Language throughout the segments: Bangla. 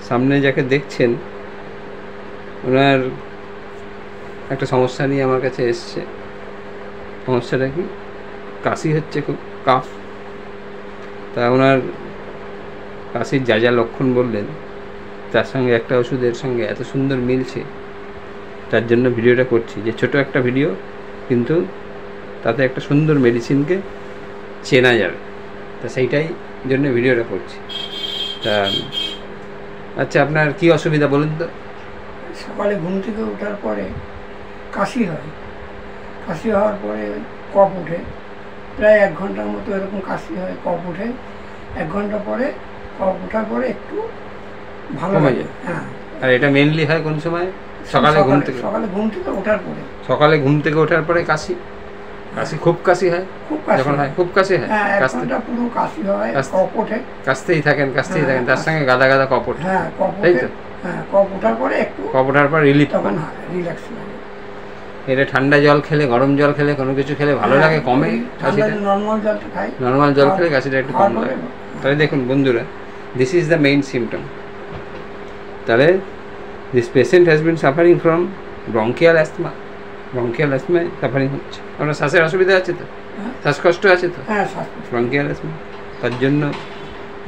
সামনে যাকে দেখছেন ওনার একটা সমস্যা নিয়ে আমার কাছে এসছে। সমস্যাটা কি? কাশি হচ্ছে, খুব কাফ। তা ওনার কাশির যা যা লক্ষণ বললেন তার সঙ্গে একটা ওষুধের সঙ্গে এত সুন্দর মিলছে, তার জন্য ভিডিওটা করছি। যে ছোট একটা ভিডিও, কিন্তু তাতে একটা সুন্দর মেডিসিনকে চেনা যাবে, তা সেইটাই জন্য ভিডিওটা করছি। তা আচ্ছা, আপনার কি অসুবিধা বলুন তো? সকালে ঘুম থেকে ওঠার পরে কাশি হয়, কাশি হওয়ার পরে কফ ওঠে, প্রায় 1 ঘন্টার মতো এরকম কাশি হয়, কফ ওঠে। 1 ঘন্টা পরে কফ ওঠার পরে একটু ভালো লাগে। হ্যাঁ। আর এটা মেনলি হয় কোন সময়? সকালে ঘুম থেকে ওঠার পরে। সকালে ঘুম থেকে ওঠার পরে কাশি? কাশি, খুব কাশি হয়? খুব কাশি যখন হয়, খুব কাশি হয়, হ্যাঁ, 1 ঘন্টা পুরো কাশি হয়, কফ ওঠে। কাশতেই থাকেন, তার সঙ্গে গাদা গাদা কফ ওঠে। হ্যাঁ, কফ ওঠে। তাই তো? হ্যাঁ, কফ ওঠার পরে একটু, কফ ওঠার পর রিলিফ, তখন রিল্যাক্স লাগে। এটা ঠান্ডা জল খেলে, গরম জল খেলে, কোনো কিছু খেলে ভালো লাগে, কমে কাশিটা? নর্মাল জলটা খাই, নর্মাল জল খেলে কাশিটা একটু কম লাগে। তাহলে দেখুন বন্ধুরা, this is the main symptom. তাহলে this patient has been suffering from bronchial asthma. Bronchial অ্যাস্থমায় সাফারিং হচ্ছে। আপনার শ্বাসের অসুবিধা আছে তো? শ্বাসকষ্ট আছে তো? হ্যাঁ, ব্রঙ্কিয়াল অ্যাস্থমা। তার জন্য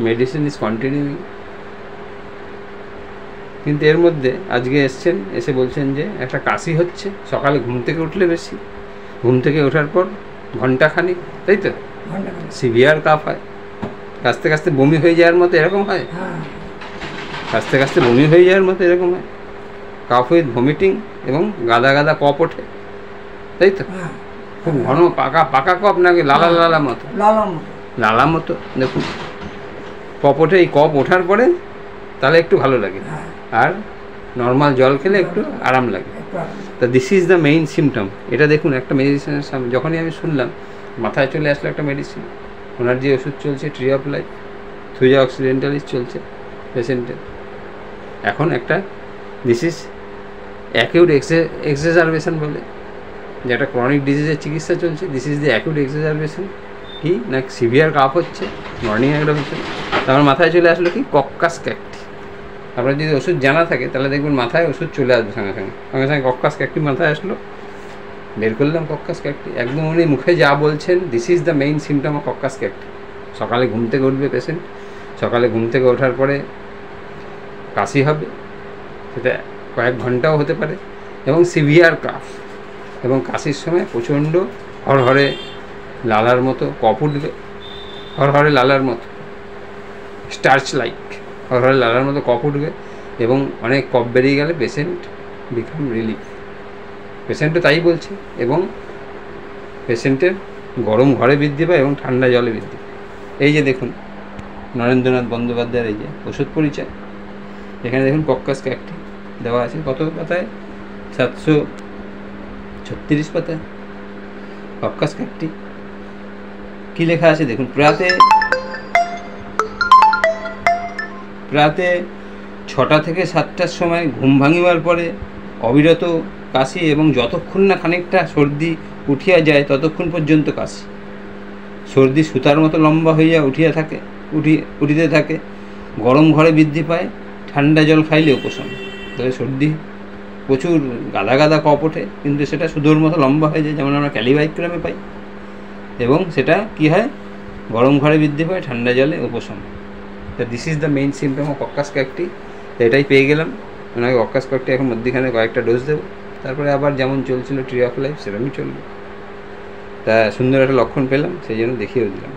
মেডিসিন ইজ কন্টিনিউইং। কিন্তু এর মধ্যে আজকে এসছেন, এসে বলছেন যে একটা কাশি হচ্ছে, সকালে ঘুম থেকে উঠলে বেশি, ঘুম থেকে ওঠার পর ঘন্টাখানিক, তাই তো? সিভিয়ার কাফ হয়, কাশতে কাশতে বমি হয়ে যাওয়ার মতো এরকম হয়, কাশতে কাশতে বমি হয়ে যাওয়ার মতো এরকম হয়, কাফ উইথ ভমিটিং, এবং গাদা গাদা কফ ওঠে, তাই তো? খুব ঘন পাকা পাকা কফ, নাকি লালা লালা মতো? লালা মতো। দেখুন, কফ ওঠে। এই কফ ওঠার পরে তাহলে একটু ভালো লাগে, আর নর্মাল জল খেলে একটু আরাম লাগে। তা this is the main symptom. এটা দেখুন, একটা মেডিসিনের সামনে যখনই আমি শুনলাম, মাথায় চলে আসলো একটা মেডিসিন। ওনার যে ওষুধ চলছে, tree of life, Thuja occidentalis চলছে পেশেন্টের। এখন একটা দিস ইজ অ্যাকিউট এক্সাজারবেশন বলে, যে একটা ক্রনিক ডিজিজের চিকিৎসা চলছে। This is the acute exacerbation. কি না, সিভিয়ার কাফ হচ্ছে, মর্নিং একটা হচ্ছে। তারপর মাথায় চলে আসলো কি, কক্কাস ক্যাক্টি। আপনার যদি ওষুধ জানা থাকে তাহলে দেখবেন মাথায় ওষুধ চলে আসবে সঙ্গে সঙ্গে। সঙ্গে সঙ্গে কক্কাস ক্যাক্টি মাথায় আসলো, বের করলাম কক্কাস ক্যাক্টি। একদম উনি মুখে যা বলছেন, this is the main symptom of coccus cacti. সকালে ঘুম থেকে উঠবে পেশেন্ট, সকালে ঘুম থেকে ওঠার পরে কাশি হবে, সেটা কয়েক ঘন্টাও হতে পারে, এবং সিভিয়ার কাফ, এবং কাশির সময় প্রচণ্ড হরহরে লালার মতো কফ উঠবে, হরহরে লালার মতো, স্টার্চ লাইক হরহরে লালার মতো কফ উঠবে, এবং অনেক কফ বেরিয়ে গেলে পেশেন্ট বিকাম রিলিফ। পেশেন্টও তাই বলছে, এবং পেশেন্টের গরম ঘরে বৃদ্ধি পায় এবং ঠান্ডা জলে বৃদ্ধি পায়। এই যে দেখুন নরেন্দ্রনাথ বন্দ্যোপাধ্যায়ের এই যে ওষুধ পরিচয়, এখানে দেখুন কক্কাস ক্যাক্টি দেওয়া আছে কত পাতায়, 736 পাতায় কক্কাস ক্যাক্টি। কী লেখা আছে দেখুন, প্রাতে 6টা থেকে 7টার সময় ঘুম ভাঙিবার পরে অবিরত কাশি, এবং যতক্ষণ না খানিকটা সর্দি উঠিয়া যায় ততক্ষণ পর্যন্ত কাশি। সর্দি সুতার মতো লম্বা হইয়া উঠিতে থাকে, গরম ঘরে বৃদ্ধি পায়, ঠান্ডা জল খাইলে উপশম। তবে সর্দি প্রচুর গাদা গাদা কফ ওঠে, কিন্তু সেটা সুদোর মতো লম্বা হয়ে যায়, যেমন আমরা ক্যালিবাইক্রামে পাই, এবং সেটা কি হয়, গরম ঘরে বৃদ্ধি পায়, ঠান্ডা জলে উপশম। তা this is the main symptom of coccus cacti. তো এটাই পেয়ে গেলাম। ওনাকে কক্কাস ক্যাক্টি এখন মধ্যখানে কয়েকটা ডোজ দেবো, তারপরে আবার যেমন চলছিল ট্রি অফ লাইফ সেরকমই চলবে। তা সুন্দর একটা লক্ষণ পেলাম, সেই জন্য দেখিয়েও দিলাম।